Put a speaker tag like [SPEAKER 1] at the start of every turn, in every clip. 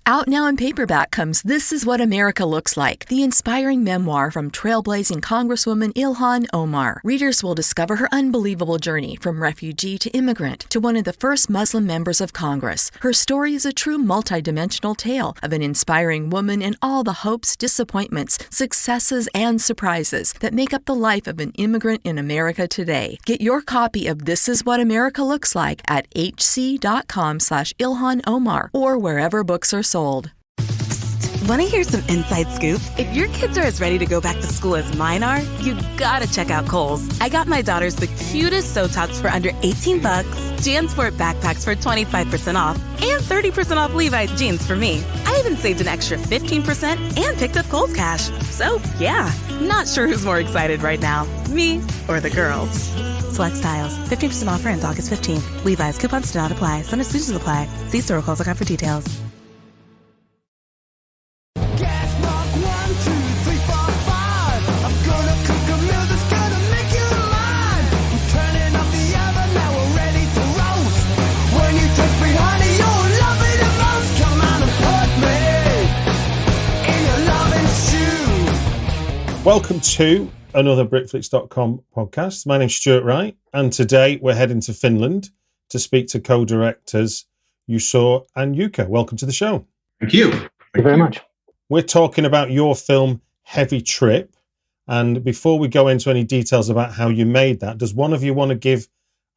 [SPEAKER 1] Out now in paperback comes This Is What America Looks Like, the inspiring memoir from trailblazing Congresswoman Ilhan Omar. Readers will discover her unbelievable journey from refugee to immigrant to one of the first Muslim members of Congress. Her story is a true multidimensional tale of an inspiring woman and all the hopes, disappointments, successes, and surprises that make up the life of an immigrant in America today. Get your copy of This Is What America Looks Like at hc.com/Ilhan Omar or wherever books are sold.
[SPEAKER 2] Want to hear some inside scoop? If your kids are as ready to go back to school as mine are, you gotta check out Kohl's. I got my daughters the cutest sew tops for under $18, JanSport backpacks for 25% off, and 30% off Levi's jeans for me. I even saved an extra 15% and picked up Kohl's cash. So, yeah, not sure who's more excited right now, me or the girls. Select styles, 15% offer ends August 15th. Levi's coupons do not apply. Some exclusions apply. See store or Kohl's.com for details.
[SPEAKER 3] Welcome to another Britflicks.com podcast. My name's Stuart Wright, and today we're heading to Finland to speak to co-directors Juuso and Jukka. Welcome to the show.
[SPEAKER 4] Thank you.
[SPEAKER 5] Thank you very much.
[SPEAKER 3] We're talking about your film Heavy Trip, and before we go into any details about how you made that, does one of you want to give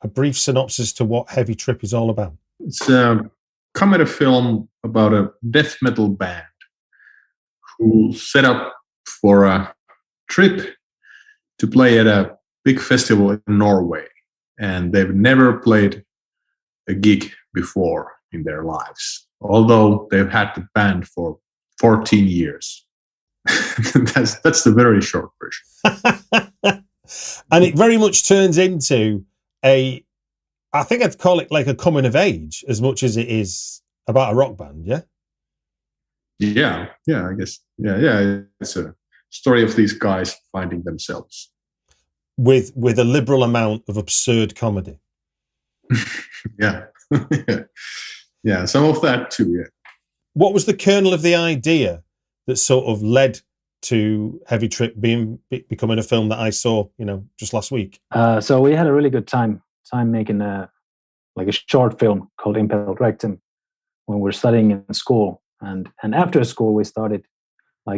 [SPEAKER 3] a brief synopsis to what Heavy Trip is all about?
[SPEAKER 4] It's a comedy film about a death metal band who set up for a trip to play at a big festival in Norway, and they've never played a gig before in their lives, although they've had the band for 14 years. that's the very short version.
[SPEAKER 3] And it very much turns into I think I'd call it like a coming of age as much as it is about a rock band, yeah?
[SPEAKER 4] Yeah, I guess. Yeah, it's a story of these guys finding themselves.
[SPEAKER 3] With a liberal amount of absurd comedy.
[SPEAKER 4] Yeah. Yeah, some of that too, yeah.
[SPEAKER 3] What was the kernel of the idea that sort of led to Heavy Trip becoming a film that I saw, just last week?
[SPEAKER 5] So we had a really good time making a short film called Impelled Rectum when we were studying in school. And after school, we started,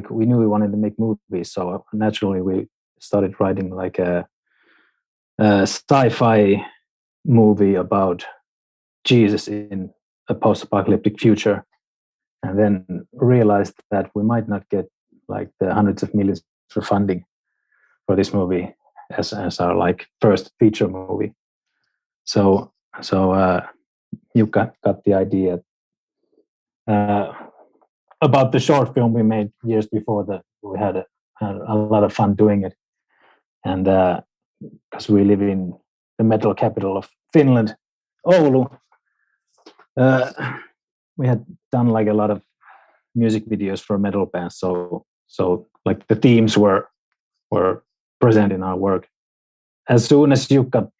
[SPEAKER 5] we knew we wanted to make movies. So naturally, we started writing a sci-fi movie about Jesus in a post-apocalyptic future. And then realized that we might not get the hundreds of millions for funding for this movie as our first feature movie. So you got the idea about the short film we made years before that. We had a lot of fun doing it, and because we live in the metal capital of Finland, Oulu. We had done a lot of music videos for metal bands, so the themes were present in our work. As soon as Jukka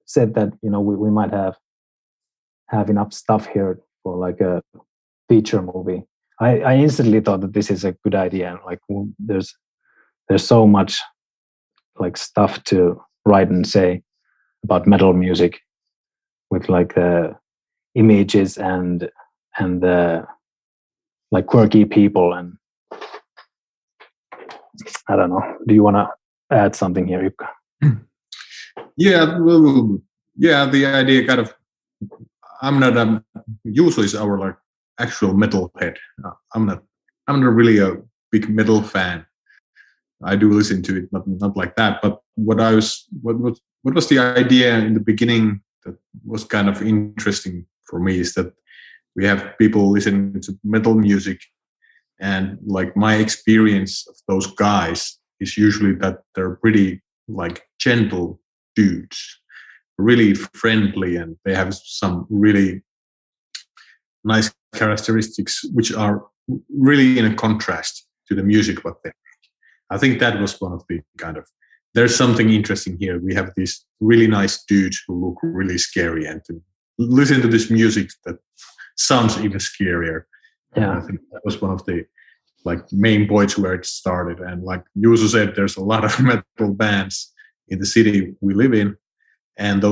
[SPEAKER 5] said that we might have enough stuff here for a feature movie, I instantly thought that this is a good idea. There's so much stuff to write and say about metal music with images and quirky people, and I don't know. Do you want to add something here, Jukka?
[SPEAKER 4] Yeah, the idea kind of. I'm not. Juuso is our actual metal head. I'm not really a big metal fan. I do listen to it, but not like that. But what was the idea in the beginning that was kind of interesting for me is that we have people listening to metal music, and my experience of those guys is usually that they're pretty gentle dudes, really friendly, and they have some really nice characteristics which are really in a contrast to the music what they make. I think that was one of the there's something interesting here. We have these really nice dudes who look really scary, and to listen to this music that sounds even scarier.
[SPEAKER 5] Yeah,
[SPEAKER 4] I think that was one of the main points where it started. And like Juuso said, there's a lot of metal bands in the city we live in, and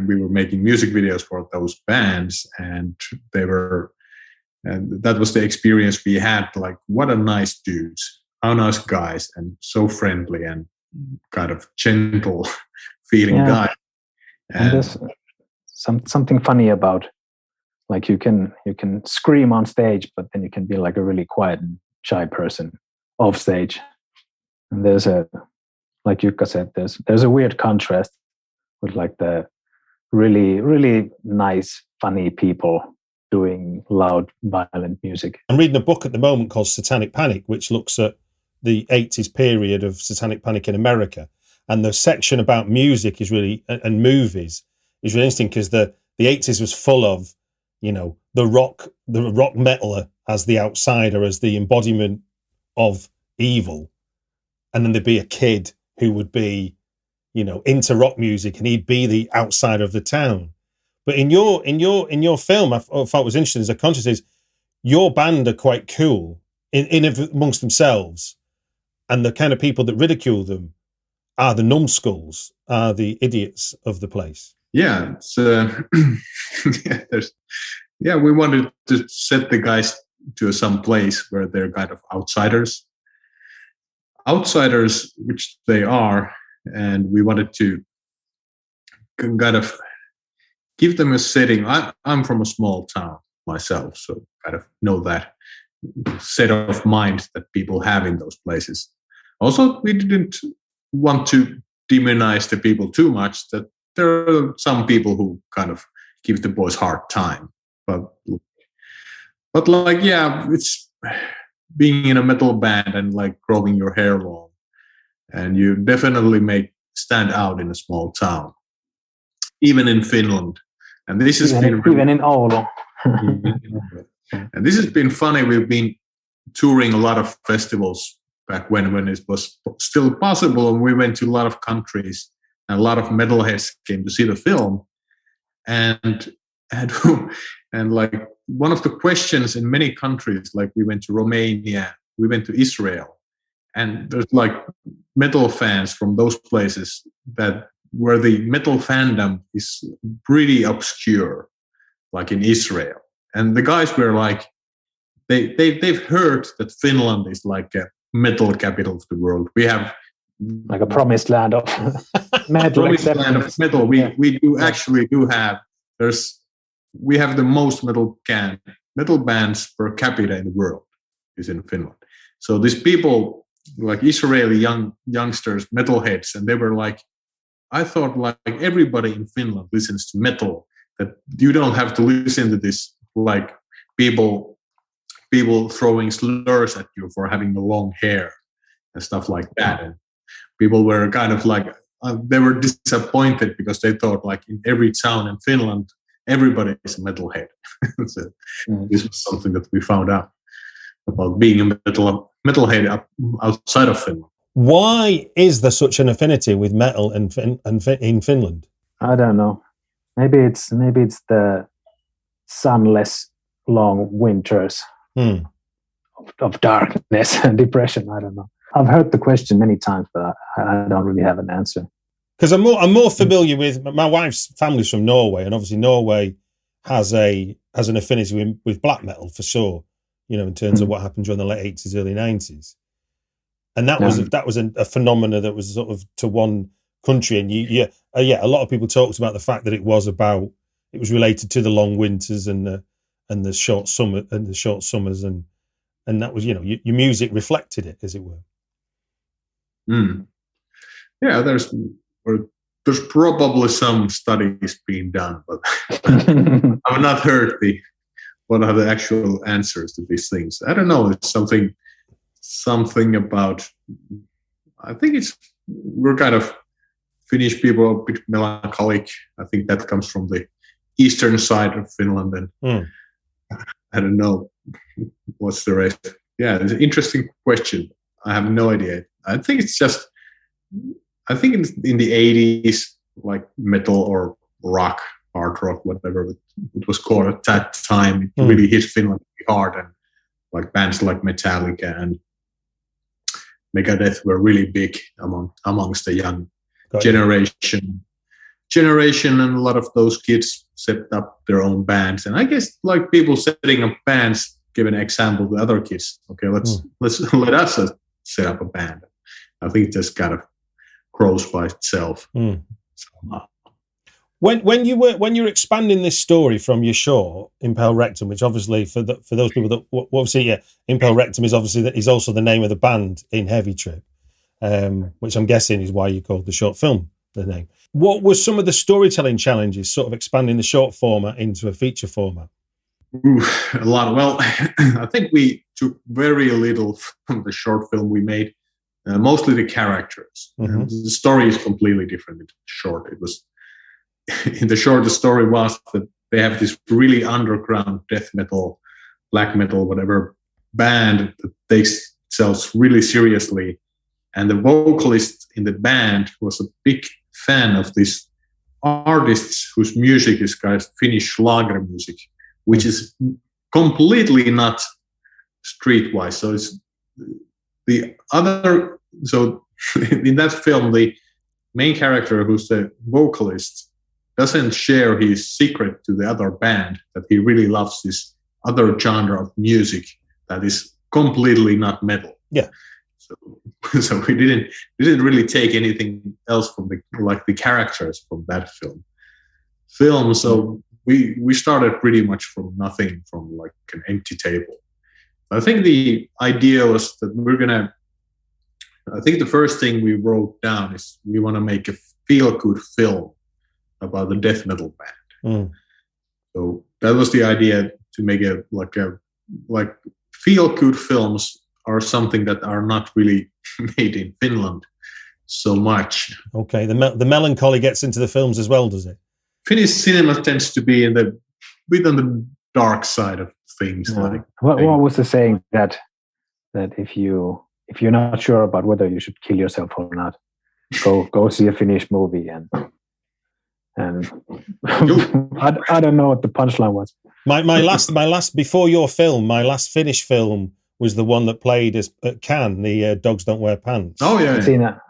[SPEAKER 4] we were making music videos for those bands, and that was the experience we had. Like, what a nice dudes, how nice guys, and so friendly and kind of gentle feeling guys.
[SPEAKER 5] And there's something funny about, like, you can scream on stage, but then you can be like a really quiet and shy person off stage. And there's like Jukka said, there's a weird contrast with like the really, really nice, funny people doing loud, violent music. I'm
[SPEAKER 3] reading a book at the moment called Satanic Panic, which looks at the 80s period of Satanic Panic in America. And the section about music is really, and movies, is really interesting, because the 80s was full of, the rock metaler as the outsider, as the embodiment of evil. And then there'd be a kid who would be, into rock music, and he'd be the outsider of the town. But in your film, I thought was interesting as a contrast is your band are quite cool in amongst themselves, and the kind of people that ridicule them are the numbskulls, are the idiots of the place.
[SPEAKER 4] Yeah, we wanted to set the guys to some place where they're kind of outsiders, which they are, and we wanted to kind of give them a setting. I'm from a small town myself, so kind of know that set of mind that people have in those places. Also, we didn't want to demonize the people too much, that there are some people who kind of give the boys hard time. But like, yeah, it's being in a metal band and like growing your hair long, and you definitely stand out in a small town, even in Finland. And this has been
[SPEAKER 5] even in Oulu.
[SPEAKER 4] And this has been funny. We've been touring a lot of festivals back when it was still possible, and we went to a lot of countries, and a lot of metalheads came to see the film. And like, one of the questions in many countries, like we went to Romania, we went to Israel, and there's like metal fans from those places where the metal fandom is pretty obscure, like in Israel. And the guys were like, they've heard that Finland is like a metal capital of the world. We have
[SPEAKER 5] like a promised land of metal.
[SPEAKER 4] We do have. We have the most metal bands per capita in the world is in Finland. So these people, like Israeli youngsters, metalheads, and they were like, I thought like everybody in Finland listens to metal, that you don't have to listen to this, like people throwing slurs at you for having the long hair and stuff like that. And people were kind of like, they were disappointed because they thought like in every town in Finland, everybody is a metalhead. So this was something that we found out about being a metalhead outside of Finland.
[SPEAKER 3] Why is there such an affinity with metal in Finland?
[SPEAKER 5] I don't know. Maybe it's the sunless long winters of darkness and depression. I don't know. I've heard the question many times, but I don't really have an answer.
[SPEAKER 3] Because I'm more familiar with my wife's family's from Norway, and obviously Norway has an affinity with black metal for sure. In terms of what happened during the late 80s, early 90s, and that was a phenomena that was sort of to one country. And a lot of people talked about the fact that it was related to the long winters and the short summers, and that was your music reflected it, as it were.
[SPEAKER 4] Yeah, there's probably some studies being done, but I've not heard what are the actual answers to these things. I don't know. It's something about. I think we're kind of Finnish people are a bit melancholic. I think that comes from the eastern side of Finland, and I don't know what's the rest. Yeah, it's an interesting question. I have no idea. I think it's just. I think in the 80s, like metal or rock hard rock, whatever it was called at that time. It really hit Finland hard, and like bands like Metallica and Megadeth were really big amongst the young generation, and a lot of those kids set up their own bands. And I guess like people setting up bands give an example to other kids. Okay, let's let us set up a band. I think it just kind of grows by itself.
[SPEAKER 3] When you're expanding this story from your short Impel Rectum, which obviously for those people that obviously Impel Rectum is also the name of the band in Heavy Trip, which I'm guessing is why you called the short film the name. What were some of the storytelling challenges, sort of expanding the short format into a feature format?
[SPEAKER 4] A lot. Well, I think we took very little from the short film we made, mostly the characters. The story is completely different in the short. It was. In the short, the story was that they have this really underground death metal, black metal, whatever band that takes itself really seriously. And the vocalist in the band was a big fan of these artists whose music is Finnish lager music, which is completely not streetwise. So it's the other. So in that film, the main character, who's the vocalist, doesn't share his secret to the other band that he really loves this other genre of music that is completely not metal.
[SPEAKER 3] Yeah.
[SPEAKER 4] So we didn't really take anything else from the characters from that film. So we started pretty much from nothing, from like an empty table. I think the idea was that I think the first thing we wrote down is we want to make a feel-good film about the death metal band. So that was the idea, to make it like feel-good films are something that are not really made in Finland so much.
[SPEAKER 3] Okay, the melancholy gets into the films as well, does it?
[SPEAKER 4] Finnish cinema tends to be bit on the dark side of things.
[SPEAKER 5] What was the saying that if you're not sure about whether you should kill yourself or not, go see a Finnish movie and I don't know what the punchline was. My
[SPEAKER 3] last before your film, my last Finnish film was the one that played at Cannes, the Dogs Don't Wear Pants.
[SPEAKER 4] Oh yeah,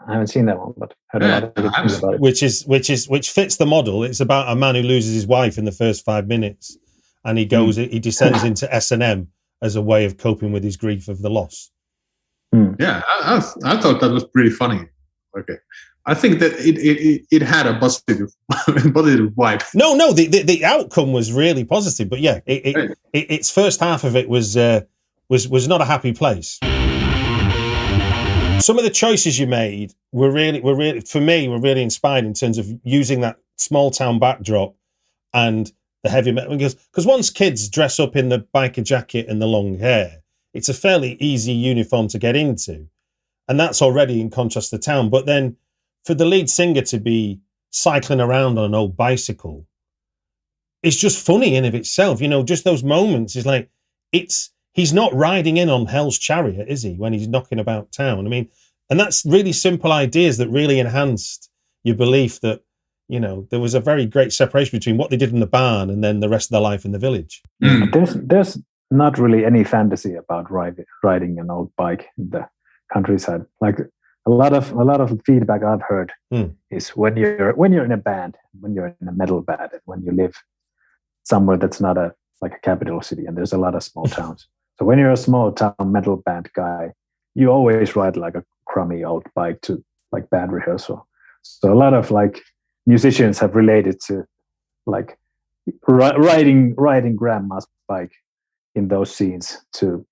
[SPEAKER 5] I haven't seen that one, but heard a lot of good things about
[SPEAKER 3] it. Which fits the model. It's about a man who loses his wife in the first 5 minutes, and he descends into S&M as a way of coping with his grief of the loss.
[SPEAKER 4] Yeah, I thought that was pretty funny. Okay. I think that it had a positive vibe. No,
[SPEAKER 3] the outcome was really positive, but yeah, its first half of it was not a happy place. Some of the choices you made were really for me were really inspired in terms of using that small town backdrop and the heavy metal, because once kids dress up in the biker jacket and the long hair, it's a fairly easy uniform to get into, and that's already in contrast to town. But then, for the lead singer to be cycling around on an old bicycle, it's just funny in of itself. Just those moments is like, he's not riding in on Hell's Chariot, is he, when he's knocking about town? I mean, and that's really simple ideas that really enhanced your belief that, there was a very great separation between what they did in the barn and then the rest of their life in the village.
[SPEAKER 5] There's not really any fantasy about riding an old bike in the countryside. Like, a lot of feedback I've heard is when you're in a band, when you're in a metal band, and when you live somewhere that's not a capital city, and there's a lot of small towns. So when you're a small town metal band guy, you always ride like a crummy old bike to like band rehearsal. So a lot of musicians have related to riding grandma's bike in those scenes to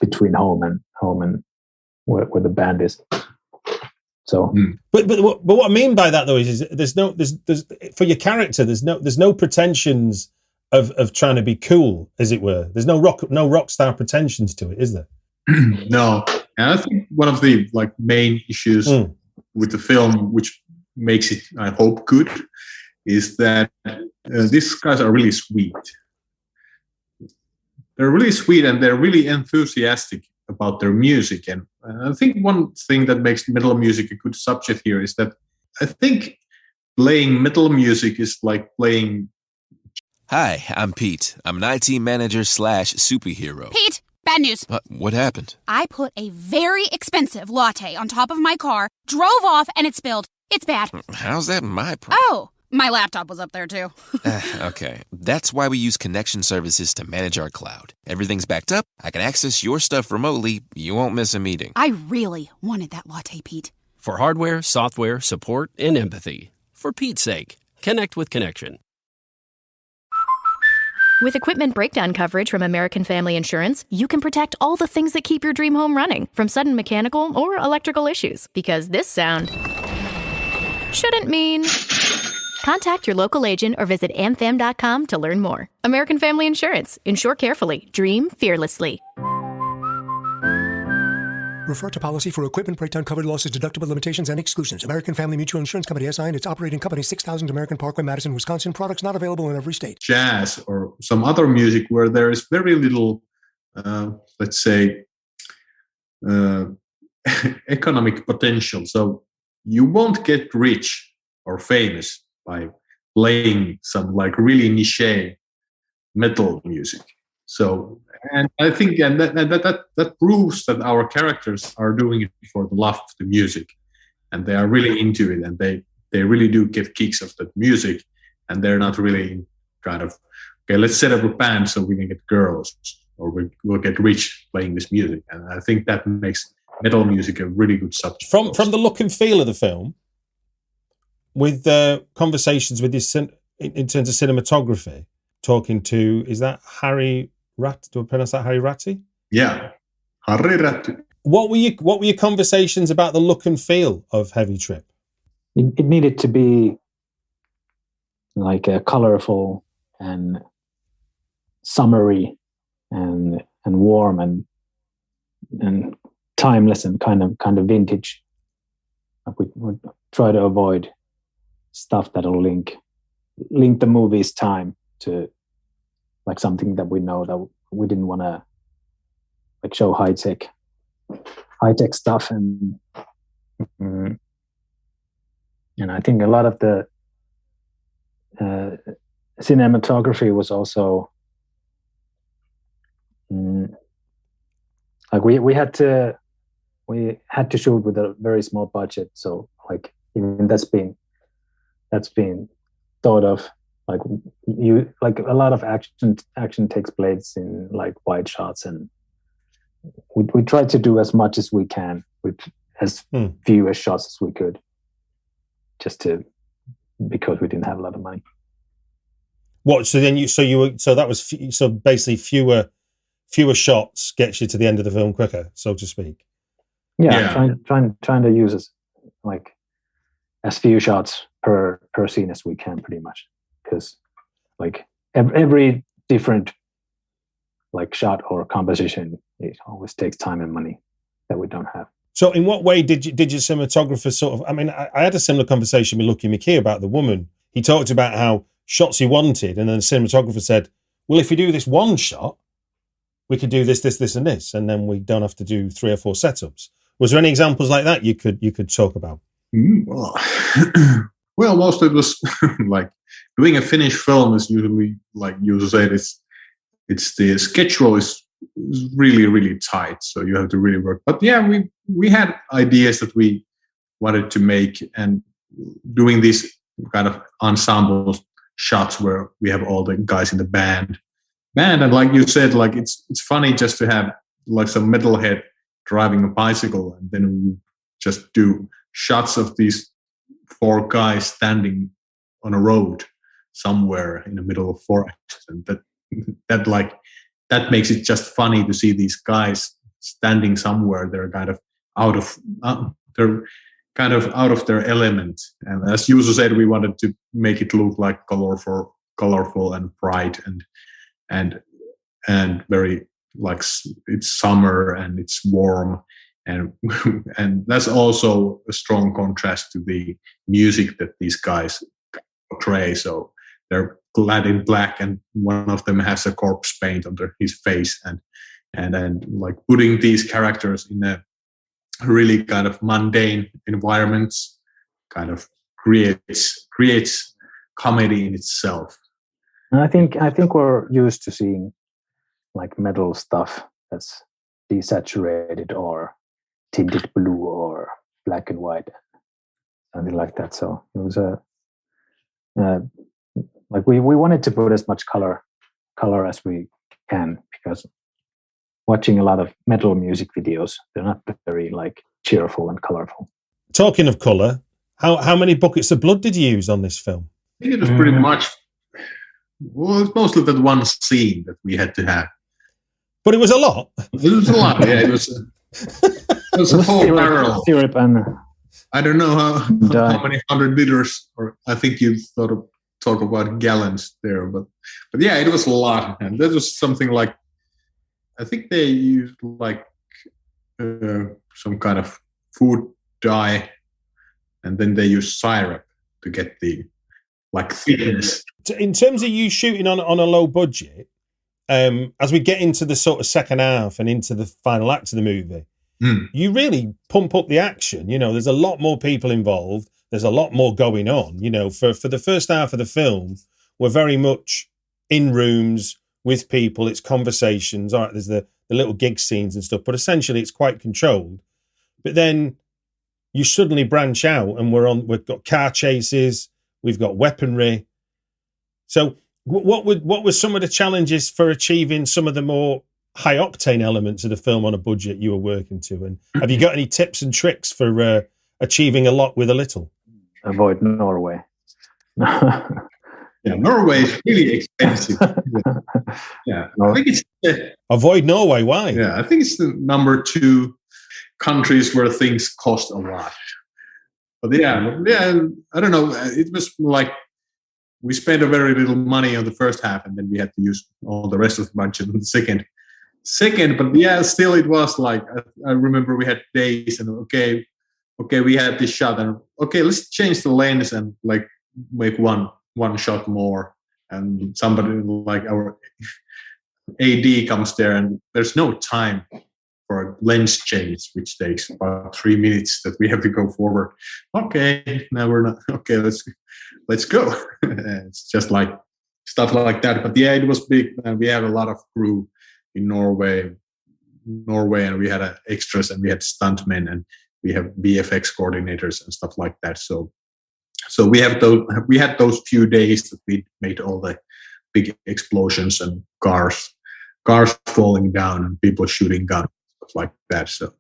[SPEAKER 5] between home and where the band is. So,
[SPEAKER 3] but what I mean by that though is there's for your character there's no pretensions of trying to be cool, as it were. There's no rock star pretensions to it, is there?
[SPEAKER 4] No, and I think one of the main issues with the film, which makes it, I hope, good, is that these guys are really sweet. They're really sweet and they're really enthusiastic about their music. And I think one thing that makes metal music a good subject here is that I think playing metal music is like playing.
[SPEAKER 6] Hi, I'm Pete. I'm an IT manager / superhero.
[SPEAKER 7] Pete, bad news.
[SPEAKER 6] What happened?
[SPEAKER 7] I put a very expensive latte on top of my car, drove off, and it spilled. It's bad.
[SPEAKER 6] How's that my problem?
[SPEAKER 7] Oh, my laptop was up there too.
[SPEAKER 6] Okay, that's why we use connection services to manage our cloud. Everything's backed up. I can access your stuff remotely. You won't miss a meeting.
[SPEAKER 7] I really wanted that latte, Pete.
[SPEAKER 8] For hardware, software, support, and empathy. For Pete's sake, connect with Connection.
[SPEAKER 9] With equipment breakdown coverage from American Family Insurance, you can protect all the things that keep your dream home running, from sudden mechanical or electrical issues. Because this sound shouldn't mean... Contact your local agent or visit amfam.com to learn more. American Family Insurance. Insure carefully. Dream fearlessly.
[SPEAKER 10] Refer to policy for equipment breakdown covered losses, deductible limitations, and exclusions. American Family Mutual Insurance Company, SI, and its operating company, 6000 American Parkway, Madison, Wisconsin. Products not available in every state.
[SPEAKER 4] Jazz or some other music where there is very little, let's say, economic potential. So you won't get rich or famous by playing some like really niche metal music. So, and I think that proves that our characters are doing it for the love of the music, and they are really into it, and they really do get kicks of the music, and they're not really kind of, okay, let's set up a band so we can get girls, or we'll get rich playing this music. And I think that makes metal music a really good subject.
[SPEAKER 3] From the look and feel of the film, with conversations with this in terms of cinematography, talking to, is that Harry Rat? Do I pronounce that Harry Ratti?
[SPEAKER 4] Yeah, Harry Ratti.
[SPEAKER 3] What were your conversations about the look and feel of Heavy Trip?
[SPEAKER 5] It needed to be like a colorful and summery and warm and timeless and kind of vintage. We try to avoid stuff that'll link the movie's time to like something that we know that we didn't want to like show high tech stuff, and I think a lot of the cinematography was also like we had to shoot with a very small budget, so like even that's been thought of. Like a lot of action takes place in like wide shots, and we tried to do as much as we can with as few as shots as we could, because we didn't have a lot of money.
[SPEAKER 3] What? So then so basically fewer shots gets you to the end of the film quicker, so to speak.
[SPEAKER 5] Yeah. Trying to use as few shots per scene as we can, pretty much. Because like every different like shot or composition, it always takes time and money that we don't have.
[SPEAKER 3] So in what way did your cinematographer sort of, I mean, I had a similar conversation with Lucky McKee about the woman. He talked about how shots he wanted, and then the cinematographer said, well, if we do this one shot, we could do this, and this, and then we don't have to do 3 or 4 setups. Was there any examples like that you could talk about?
[SPEAKER 4] Well, most of it was like doing a Finnish film is usually, like you said, it's the schedule is really, really tight. So you have to really work. But yeah, we had ideas that we wanted to make, and doing these kind of ensemble shots where we have all the guys in the band. And like you said, like it's funny just to have like some metalhead driving a bicycle, and then we just do shots of these 4 guys standing on a road somewhere in the middle of forest, and that makes it just funny to see these guys standing somewhere. They're kind of out of their element. And as Juuso said, we wanted to make it look like colorful and bright and very like it's summer and it's warm. And that's also a strong contrast to the music that these guys portray. So they're clad in black, and one of them has a corpse paint under his face, and like putting these characters in a really kind of mundane environments kind of creates comedy in itself.
[SPEAKER 5] And I think we're used to seeing like metal stuff that's desaturated or tinted blue or black and white, something like that. So it was like we wanted to put as much color as we can, because watching a lot of metal music videos, they're not very like cheerful and colorful.
[SPEAKER 3] Talking of color, how many buckets of blood did you use on this film?
[SPEAKER 4] I think it was pretty much, well, it's mostly that one scene that we had to have.
[SPEAKER 3] But it was a lot.
[SPEAKER 4] It was a lot, yeah. It was a whole barrel.
[SPEAKER 5] Syrup and
[SPEAKER 4] I don't know how many 100 liters, or I think you talk about gallons there, but yeah, it was a lot. And that was something like, I think they used like some kind of food dye, and then they used syrup to get the like thickness.
[SPEAKER 3] In terms of you shooting on a low budget, as we get into the sort of second half and into the final act of the movie, you really pump up the action. You know, there's a lot more people involved. There's a lot more going on. You know, for the first half of the film, we're very much in rooms with people. It's conversations. All right, there's the little gig scenes and stuff, but essentially it's quite controlled. But then you suddenly branch out, and we've got car chases, we've got weaponry. So what were some of the challenges for achieving some of the more high octane elements of the film on a budget you were working to? And have you got any tips and tricks for achieving a lot with a little?
[SPEAKER 5] Avoid Norway.
[SPEAKER 4] Yeah, Norway is really expensive. Yeah, I think it's
[SPEAKER 3] avoid Norway. Why?
[SPEAKER 4] Yeah, I think it's the number 2 countries where things cost a lot. But yeah, I don't know. It was like we spent a very little money on the first half, and then we had to use all the rest of the budget on the second. But yeah, still it was like I remember we had days, and okay, we had this shot, and okay, let's change the lens and like make one shot more, and somebody like our AD comes there, and there's no time for a lens change, which takes about 3 minutes that we have to go forward. Okay, now we're not okay. Let's go. It's just like stuff like that. But yeah, it was big, and we have a lot of crew in Norway, and we had extras, and we had stuntmen, and we have VFX coordinators and stuff like that. So we had those few days that we made all the big explosions and cars falling down and people shooting guns, stuff like that. So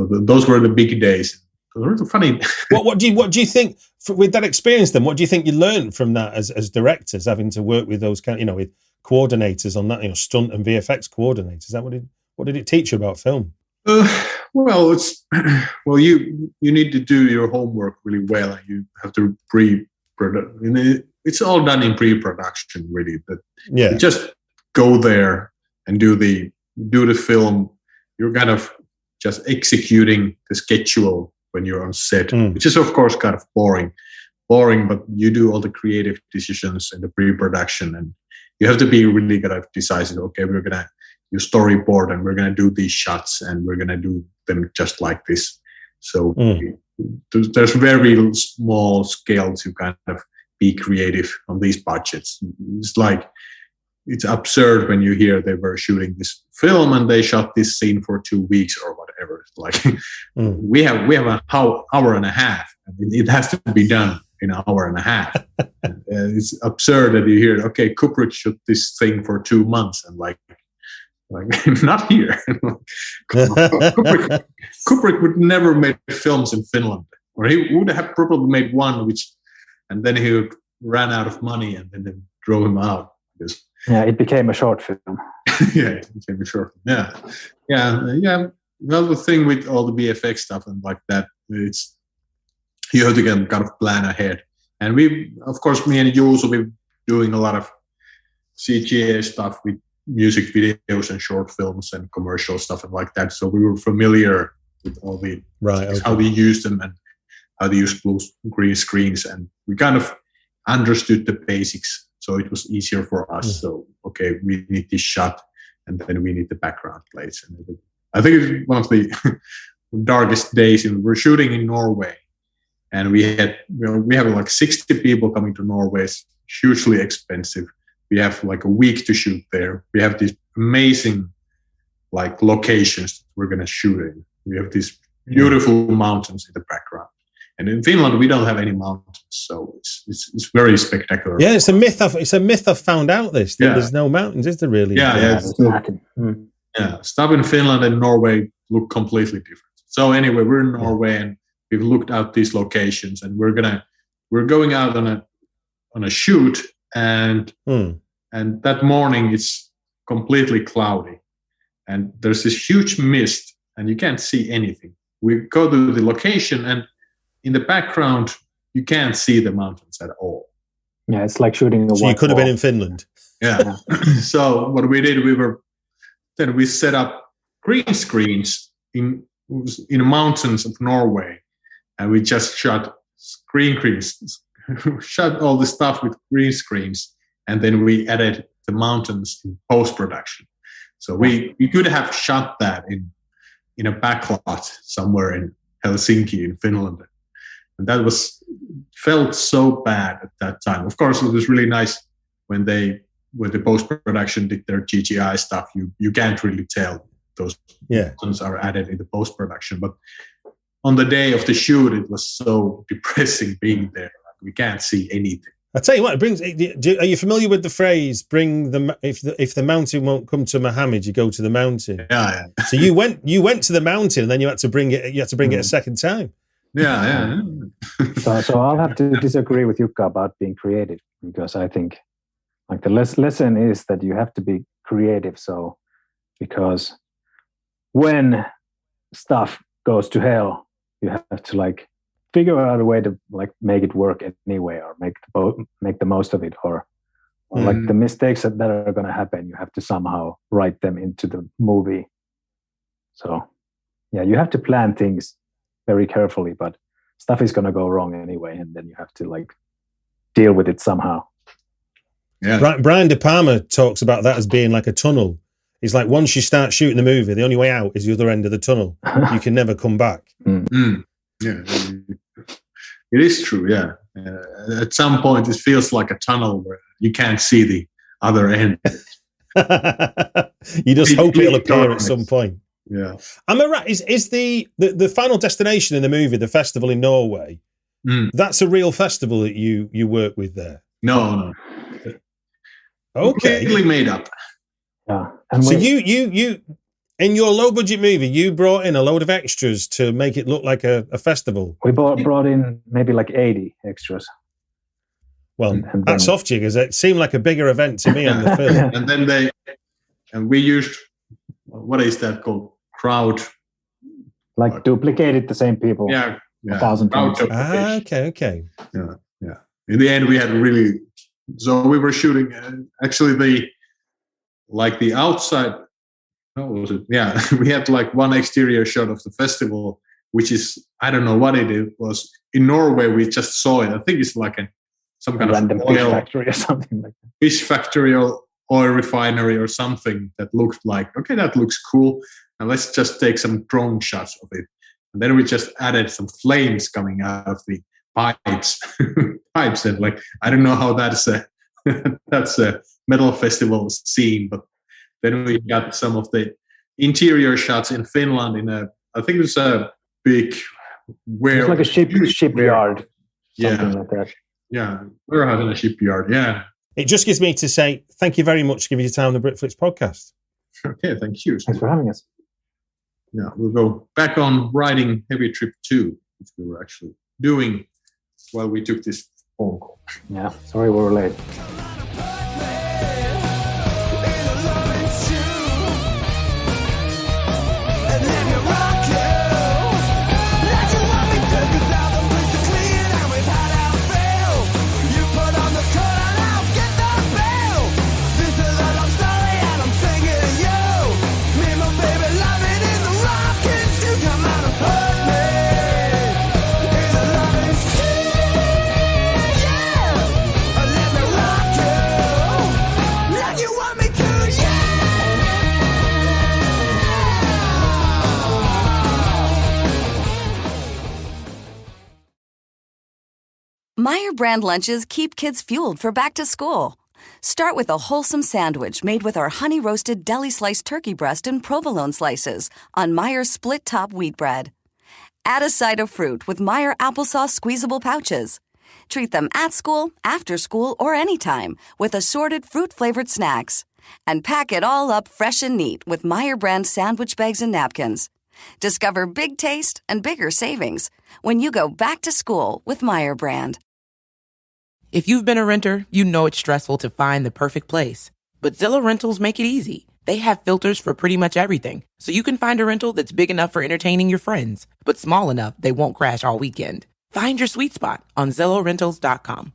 [SPEAKER 4] those were the big days. It was funny.
[SPEAKER 3] What do you think with that experience? Then, what do you think you learned from that as directors, having to work with those kind, with coordinators on that, stunt and VFX coordinators? What did it teach you about film?
[SPEAKER 4] Well, you need to do your homework really well. You have to it's all done in pre-production, really. But you just go there and do the film. You're kind of just executing the schedule when you're on set, which is of course kind of boring, but you do all the creative decisions in the pre-production, and you have to be really kind of decisive. Okay, we're gonna do storyboard, and we're gonna do these shots, and we're gonna do them just like this. So there's very small scale to kind of be creative on these budgets. It's like, it's absurd when you hear they were shooting this film and they shot this scene for 2 weeks or whatever. It's like we have an hour and a half, and it has to be done in an hour and a half. It's absurd that you hear, okay, Kubrick shot this thing for 2 months, and like not here. Kubrick would never make films in Finland, or he would have probably made one, and then he ran out of money, and then they drove him out.
[SPEAKER 5] Yeah, it became a short film.
[SPEAKER 4] Yeah, it became a short film. Yeah. Well, the thing with all the VFX stuff and like that, it's you have to kind of plan ahead. And we, of course, me and Juuso, we're doing a lot of CGI stuff with music videos and short films and commercial stuff and like that. So we were familiar with all the how they use them and how they use blue green screens, and we kind of understood the basics. So it was easier for us. So, okay, we need this shot, and then we need the background plates. And I think it's one of the darkest days. And we're shooting in Norway, And we have like 60 people coming to Norway. It's hugely expensive. We have like a week to shoot there. We have these amazing like locations we're going to shoot in. We have these beautiful mountains in the background. And in Finland, we don't have any mountains, so it's very spectacular.
[SPEAKER 3] Yeah, it's a myth. I've found out this. There's no mountains, is there really?
[SPEAKER 4] Yeah. Stuff in Finland and Norway look completely different. So anyway, we're in Norway and we've looked out these locations, and we're going out on a shoot, and that morning it's completely cloudy, and there's this huge mist, and you can't see anything. We go to the location, and in the background you can't see the mountains at all.
[SPEAKER 5] Yeah, it's like shooting a.
[SPEAKER 3] So you could have been in Finland.
[SPEAKER 4] Yeah. So what we did, we set up green screens in the mountains of Norway, and we just shot shot all the stuff with green screens, and then we added the mountains in post-production. So we could have shot that in a backlot somewhere in Helsinki in Finland, and that felt so bad at that time. Of course, it was really nice when the post-production did their CGI stuff. You can't really tell those mountains are added in the post-production, but on the day of the shoot, it was so depressing being there. We can't see anything.
[SPEAKER 3] I tell you what, are you familiar with the phrase? If the mountain won't come to Muhammad, you go to the mountain.
[SPEAKER 4] Yeah.
[SPEAKER 3] So you went to the mountain, and then you had to bring it. You had to bring it a second time.
[SPEAKER 4] Yeah.
[SPEAKER 5] So I'll have to disagree with Jukka about being creative, because I think like the lesson is that you have to be creative. So because when stuff goes to hell, you have to like figure out a way to like make it work anyway, or make the most of it, or like the mistakes that are going to happen, you have to somehow write them into the movie. So yeah, you have to plan things very carefully, but stuff is going to go wrong anyway, and then you have to like deal with it somehow.
[SPEAKER 3] Yeah. Brian De Palma talks about that as being like a tunnel. He's like, once you start shooting the movie, the only way out is the other end of the tunnel. You can never come back.
[SPEAKER 4] Yeah, it is true. Yeah, at some point it feels like a tunnel where you can't see the other end.
[SPEAKER 3] You just hope it'll appear at some point.
[SPEAKER 4] Yeah.
[SPEAKER 3] Am I right? Is the final destination in the movie the festival in Norway? That's a real festival that you work with there?
[SPEAKER 4] No.
[SPEAKER 3] Okay.
[SPEAKER 4] Completely made up.
[SPEAKER 5] Yeah.
[SPEAKER 3] And so you in your low budget movie, you brought in a load of extras to make it look like a festival.
[SPEAKER 5] We brought in maybe like 80 extras.
[SPEAKER 3] Well, hats off to you, because it seemed like a bigger event to me on the film.
[SPEAKER 4] And then we used, what is that called? Crowd.
[SPEAKER 5] Like duplicated the same people.
[SPEAKER 4] Yeah.
[SPEAKER 5] 1,000 times.
[SPEAKER 3] Okay.
[SPEAKER 4] Yeah. In the end, we had so we were shooting actually the outside. How was it? Yeah, we had like one exterior shot of the festival, which is, I don't know what it was. In Norway, we just saw it. I think it's like some kind
[SPEAKER 5] random
[SPEAKER 4] of oil
[SPEAKER 5] fish factory or something like that.
[SPEAKER 4] Fish factory or oil refinery or something that looked like, okay, that looks cool. And let's just take some drone shots of it. And then we just added some flames coming out of the pipes. And like, I don't know how that's a metal festival scene, but then we got some of the interior shots in Finland I think it was a big
[SPEAKER 5] it's like a shipyard. Something like that.
[SPEAKER 4] Yeah, warehouse in a shipyard. Yeah.
[SPEAKER 3] It just gives me to say thank you very much for giving your time on the Britflicks podcast.
[SPEAKER 4] Okay, thank you.
[SPEAKER 5] Thanks for having us.
[SPEAKER 4] Yeah, we'll go back on writing Heavy Trip 2, which we were actually doing while we took this phone call.
[SPEAKER 5] Yeah, sorry we were late.
[SPEAKER 11] Let me rock Meyer brand lunches keep kids fueled for back to school. Start with a wholesome sandwich made with our honey-roasted deli-sliced turkey breast and provolone slices on Meyer's split-top wheat bread. Add a side of fruit with Meyer applesauce squeezable pouches. Treat them at school, after school, or anytime with assorted fruit-flavored snacks. And pack it all up fresh and neat with Meyer brand sandwich bags and napkins. Discover big taste and bigger savings when you go back to school with Meyer brand.
[SPEAKER 12] If you've been a renter, you know it's stressful to find the perfect place. But Zillow Rentals make it easy. They have filters for pretty much everything, so you can find a rental that's big enough for entertaining your friends, but small enough they won't crash all weekend. Find your sweet spot on ZillowRentals.com.